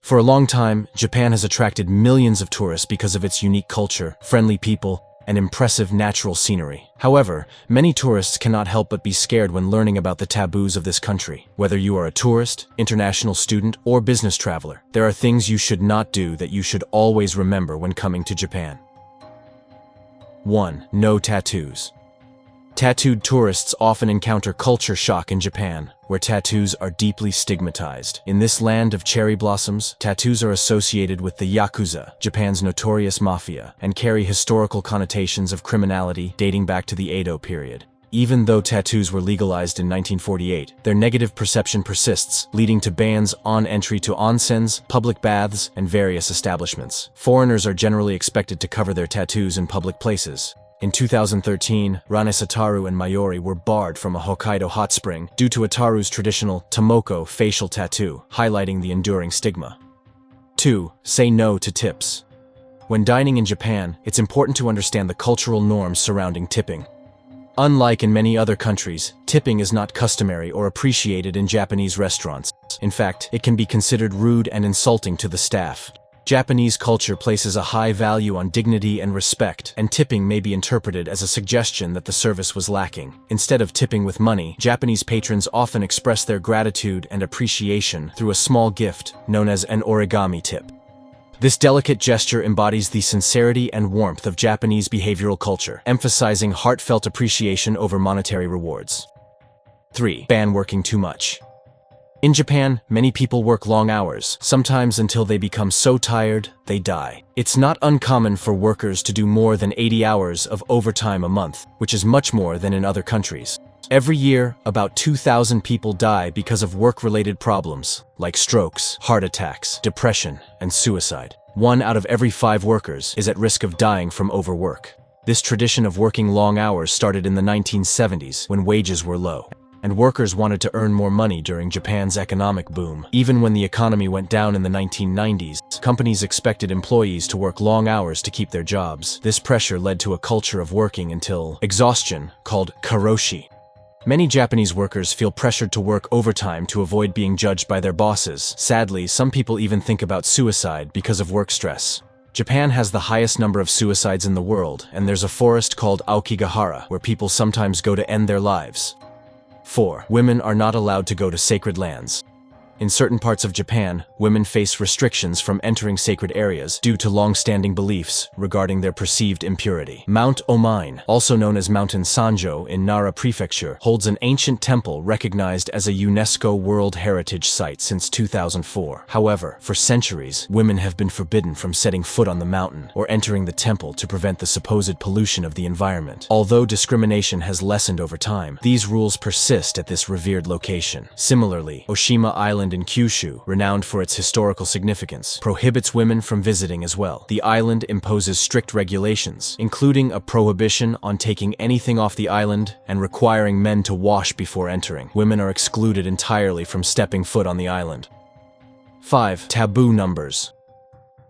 For a long time, Japan has attracted millions of tourists because of its unique culture, friendly people, and impressive natural scenery. However, many tourists cannot help but be scared when learning about the taboos of this country. Whether you are a tourist, international student, or business traveler, there are things you should not do that you should always remember when coming to Japan. 1. No tattoos. Tattooed tourists often encounter culture shock in Japan, where tattoos are deeply stigmatized. In this land of cherry blossoms, tattoos are associated with the Yakuza, Japan's notorious mafia, and carry historical connotations of criminality dating back to the Edo period. Even though tattoos were legalized in 1948, their negative perception persists, leading to bans on entry to onsens, public baths, and various establishments. Foreigners are generally expected to cover their tattoos in public places. In 2013, Rane Satoru and Mayuri were barred from a Hokkaido hot spring due to Ataru's traditional tomoko facial tattoo, highlighting the enduring stigma. 2. Say no to tips. When dining in Japan, it's important to understand the cultural norms surrounding tipping. Unlike in many other countries, tipping is not customary or appreciated in Japanese restaurants. In fact, it can be considered rude and insulting to the staff. Japanese culture places a high value on dignity and respect, and tipping may be interpreted as a suggestion that the service was lacking. Instead of tipping with money, Japanese patrons often express their gratitude and appreciation through a small gift known as an origami tip. This delicate gesture embodies the sincerity and warmth of Japanese behavioral culture, emphasizing heartfelt appreciation over monetary rewards. 3. Ban working too much. In Japan, many people work long hours, sometimes until they become so tired, they die. It's not uncommon for workers to do more than 80 hours of overtime a month, which is much more than in other countries. Every year, about 2,000 people die because of work-related problems, like strokes, heart attacks, depression, and suicide. 1 out of every 5 workers is at risk of dying from overwork. This tradition of working long hours started in the 1970s, when wages were low, and workers wanted to earn more money during Japan's economic boom. Even when the economy went down in the 1990s, companies expected employees to work long hours to keep their jobs. This pressure led to a culture of working until exhaustion, called karoshi. Many Japanese workers feel pressured to work overtime to avoid being judged by their bosses. Sadly, some people even think about suicide because of work stress. Japan has the highest number of suicides in the world, and there's a forest called Aokigahara where people sometimes go to end their lives. 4. Women are not allowed to go to sacred lands. In certain parts of Japan, women face restrictions from entering sacred areas due to long-standing beliefs regarding their perceived impurity. Mount Omine, also known as Mountain Sanjo in Nara Prefecture, holds an ancient temple recognized as a UNESCO World Heritage Site since 2004. However, for centuries, women have been forbidden from setting foot on the mountain or entering the temple to prevent the supposed pollution of the environment. Although discrimination has lessened over time, these rules persist at this revered location. Similarly, Oshima Island in Kyushu, renowned for its historical significance, prohibits women from visiting as well. The island imposes strict regulations, including a prohibition on taking anything off the island and requiring men to wash before entering. Women are excluded entirely from stepping foot on the island. 5. Taboo numbers.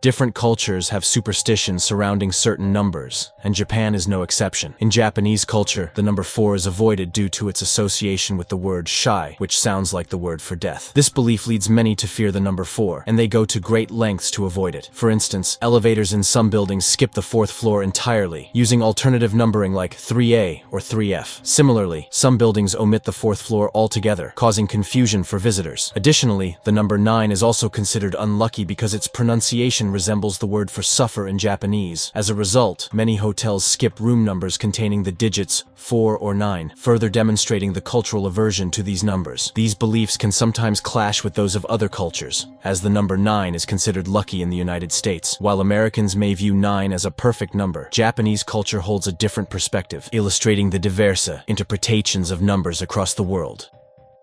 Different cultures have superstitions surrounding certain numbers, and Japan is no exception. In Japanese culture, the number 4 is avoided due to its association with the word shy, which sounds like the word for death. This belief leads many to fear the number 4, and they go to great lengths to avoid it. For instance, elevators in some buildings skip the 4th floor entirely, using alternative numbering like 3A or 3F. Similarly, some buildings omit the 4th floor altogether, causing confusion for visitors. Additionally, the number 9 is also considered unlucky because its pronunciation resembles the word for suffer in Japanese. As a result, many hotels skip room numbers containing the digits 4 or 9, further demonstrating the cultural aversion to these numbers. These beliefs can sometimes clash with those of other cultures, as the number 9 is considered lucky in the United States. While Americans may view 9 as a perfect number, Japanese culture holds a different perspective, illustrating the diverse interpretations of numbers across the world.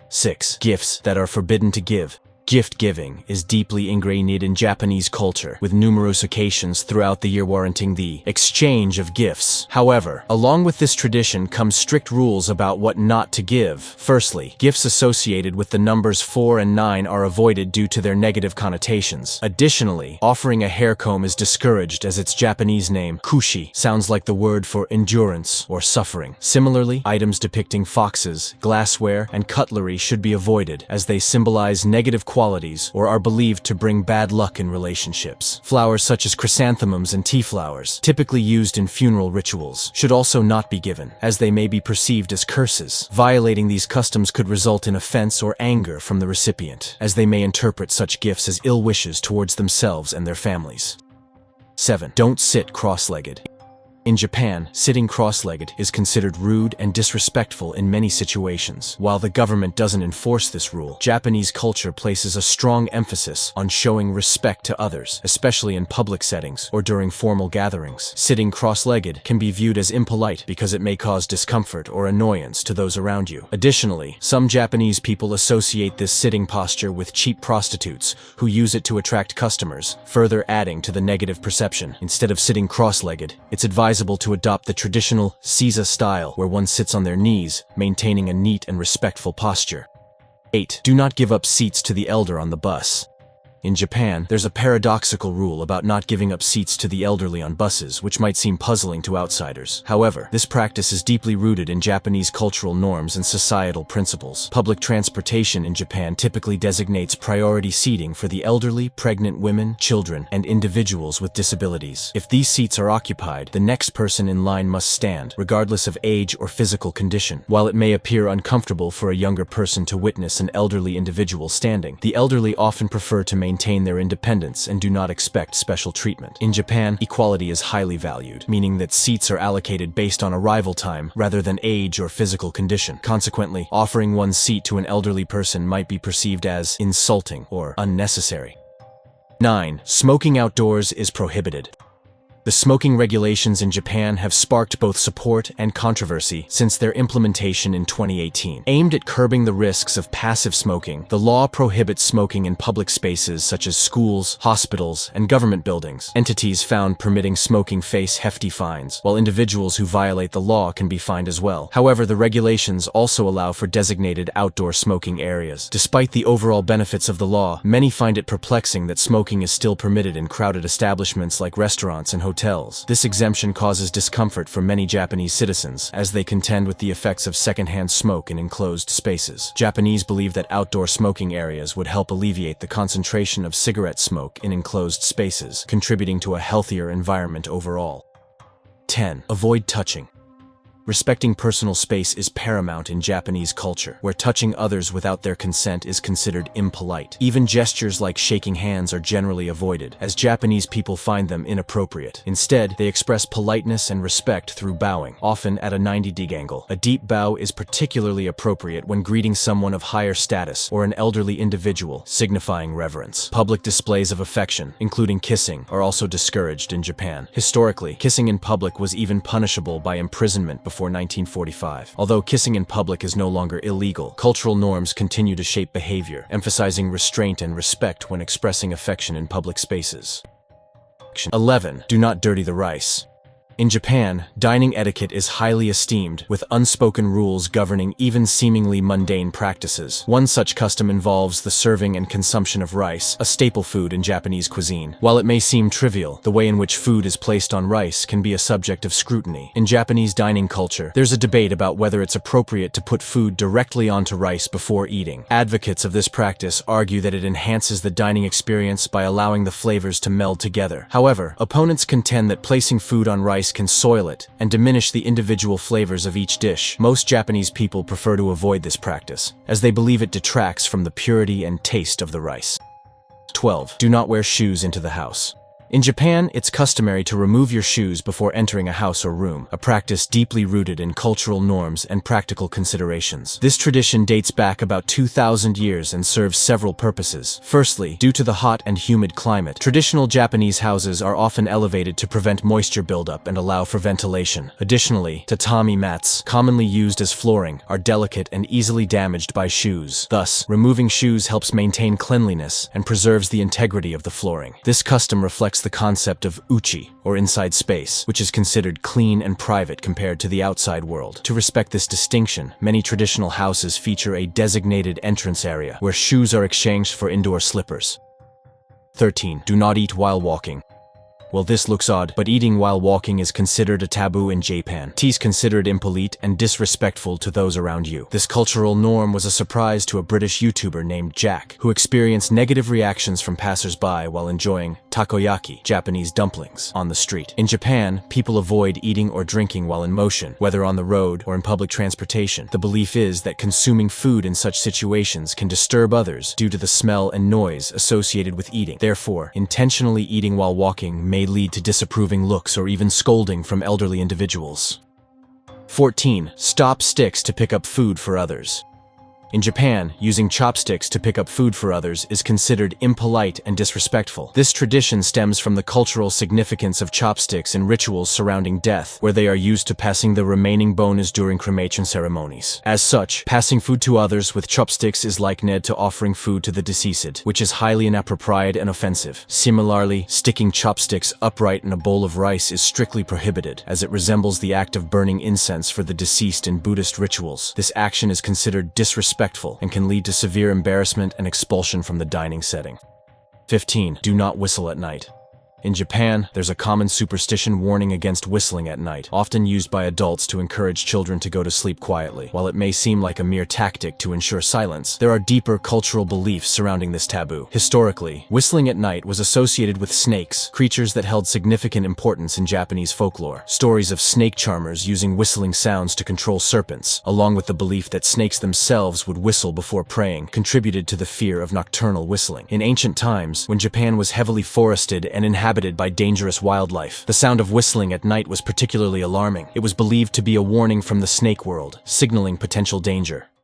6. Gifts that are forbidden to give. Gift giving is deeply ingrained in Japanese culture, with numerous occasions throughout the year warranting the exchange of gifts. However, along with this tradition comes strict rules about what not to give. Firstly, gifts associated with the numbers 4 and 9 are avoided due to their negative connotations. Additionally, offering a hair comb is discouraged as its Japanese name, kushi, sounds like the word for endurance or suffering. Similarly, items depicting foxes, glassware, and cutlery should be avoided, as they symbolize negative qualities or are believed to bring bad luck in relationships. Flowers such as chrysanthemums and tea flowers, typically used in funeral rituals, should also not be given, as they may be perceived as curses. Violating these customs could result in offense or anger from the recipient, as they may interpret such gifts as ill wishes towards themselves and their families. 7. Don't sit cross-legged. In Japan, sitting cross-legged is considered rude and disrespectful in many situations. While the government doesn't enforce this rule, Japanese culture places a strong emphasis on showing respect to others, especially in public settings or during formal gatherings. Sitting cross-legged can be viewed as impolite because it may cause discomfort or annoyance to those around you. Additionally, some Japanese people associate this sitting posture with cheap prostitutes who use it to attract customers, further adding to the negative perception. Instead of sitting cross-legged, it's advisable to adopt the traditional seiza style, where one sits on their knees, maintaining a neat and respectful posture. 8. Do not give up seats to the elder on the bus. In Japan, there's a paradoxical rule about not giving up seats to the elderly on buses, which might seem puzzling to outsiders. However, this practice is deeply rooted in Japanese cultural norms and societal principles. Public transportation in Japan typically designates priority seating for the elderly, pregnant women, children, and individuals with disabilities. If these seats are occupied, the next person in line must stand, regardless of age or physical condition. While it may appear uncomfortable for a younger person to witness an elderly individual standing, the elderly often prefer to maintain their independence and do not expect special treatment. In Japan, equality is highly valued, meaning that seats are allocated based on arrival time rather than age or physical condition. Consequently, offering one's seat to an elderly person might be perceived as insulting or unnecessary. 9. Smoking outdoors is prohibited. The smoking regulations in Japan have sparked both support and controversy since their implementation in 2018. Aimed at curbing the risks of passive smoking, the law prohibits smoking in public spaces such as schools, hospitals, and government buildings. Entities found permitting smoking face hefty fines, while individuals who violate the law can be fined as well. However, the regulations also allow for designated outdoor smoking areas. Despite the overall benefits of the law, many find it perplexing that smoking is still permitted in crowded establishments like restaurants and hotels. This exemption causes discomfort for many Japanese citizens, as they contend with the effects of secondhand smoke in enclosed spaces. Japanese believe that outdoor smoking areas would help alleviate the concentration of cigarette smoke in enclosed spaces, contributing to a healthier environment overall. 10. Avoid touching. Respecting personal space is paramount in Japanese culture, where touching others without their consent is considered impolite. Even gestures like shaking hands are generally avoided, as Japanese people find them inappropriate. Instead, they express politeness and respect through bowing, often at a 90-degree angle. A deep bow is particularly appropriate when greeting someone of higher status or an elderly individual, signifying reverence. Public displays of affection, including kissing, are also discouraged in Japan. Historically, kissing in public was even punishable by imprisonment before 1945. Although kissing in public is no longer illegal, cultural norms continue to shape behavior, emphasizing restraint and respect when expressing affection in public spaces. 11. Do not dirty the rice. In Japan, dining etiquette is highly esteemed, with unspoken rules governing even seemingly mundane practices. One such custom involves the serving and consumption of rice, a staple food in Japanese cuisine. While it may seem trivial, the way in which food is placed on rice can be a subject of scrutiny. In Japanese dining culture, there's a debate about whether it's appropriate to put food directly onto rice before eating. Advocates of this practice argue that it enhances the dining experience by allowing the flavors to meld together. However, opponents contend that placing food on rice can soil it and diminish the individual flavors of each dish. Most Japanese people prefer to avoid this practice, as they believe it detracts from the purity and taste of the rice. 12. Do not wear shoes into the house. In Japan, it's customary to remove your shoes before entering a house or room, a practice deeply rooted in cultural norms and practical considerations. This tradition dates back about 2,000 years and serves several purposes. Firstly, due to the hot and humid climate, traditional Japanese houses are often elevated to prevent moisture buildup and allow for ventilation. Additionally, tatami mats, commonly used as flooring, are delicate and easily damaged by shoes. Thus, removing shoes helps maintain cleanliness and preserves the integrity of the flooring. This custom reflects the concept of uchi, or inside space, which is considered clean and private compared to the outside world. To respect this distinction, many traditional houses feature a designated entrance area, where shoes are exchanged for indoor slippers. 13. Do not eat while walking. Well, this looks odd, but eating while walking is considered a taboo in Japan. Tea is considered impolite and disrespectful to those around you. This cultural norm was a surprise to a British YouTuber named Jack, who experienced negative reactions from passers-by while enjoying takoyaki, Japanese dumplings, on the street. In Japan, people avoid eating or drinking while in motion, whether on the road or in public transportation. The belief is that consuming food in such situations can disturb others due to the smell and noise associated with eating. Therefore, intentionally eating while walking may lead to disapproving looks or even scolding from elderly individuals. 14. Stop sticks to pick up food for others. In Japan, using chopsticks to pick up food for others is considered impolite and disrespectful. This tradition stems from the cultural significance of chopsticks in rituals surrounding death, where they are used to passing the remaining bones during cremation ceremonies. As such, passing food to others with chopsticks is likened to offering food to the deceased, which is highly inappropriate and offensive. Similarly, sticking chopsticks upright in a bowl of rice is strictly prohibited, as it resembles the act of burning incense for the deceased in Buddhist rituals. This action is considered disrespectful and can lead to severe embarrassment and expulsion from the dining setting. 15. Do not whistle at night. In Japan, there's a common superstition warning against whistling at night, often used by adults to encourage children to go to sleep quietly. While it may seem like a mere tactic to ensure silence, there are deeper cultural beliefs surrounding this taboo. Historically, whistling at night was associated with snakes, creatures that held significant importance in Japanese folklore. Stories of snake charmers using whistling sounds to control serpents, along with the belief that snakes themselves would whistle before preying, contributed to the fear of nocturnal whistling. In ancient times, when Japan was heavily forested and inhabited by dangerous wildlife, the sound of whistling at night was particularly alarming. It was believed to be a warning from the snake world, signaling potential danger.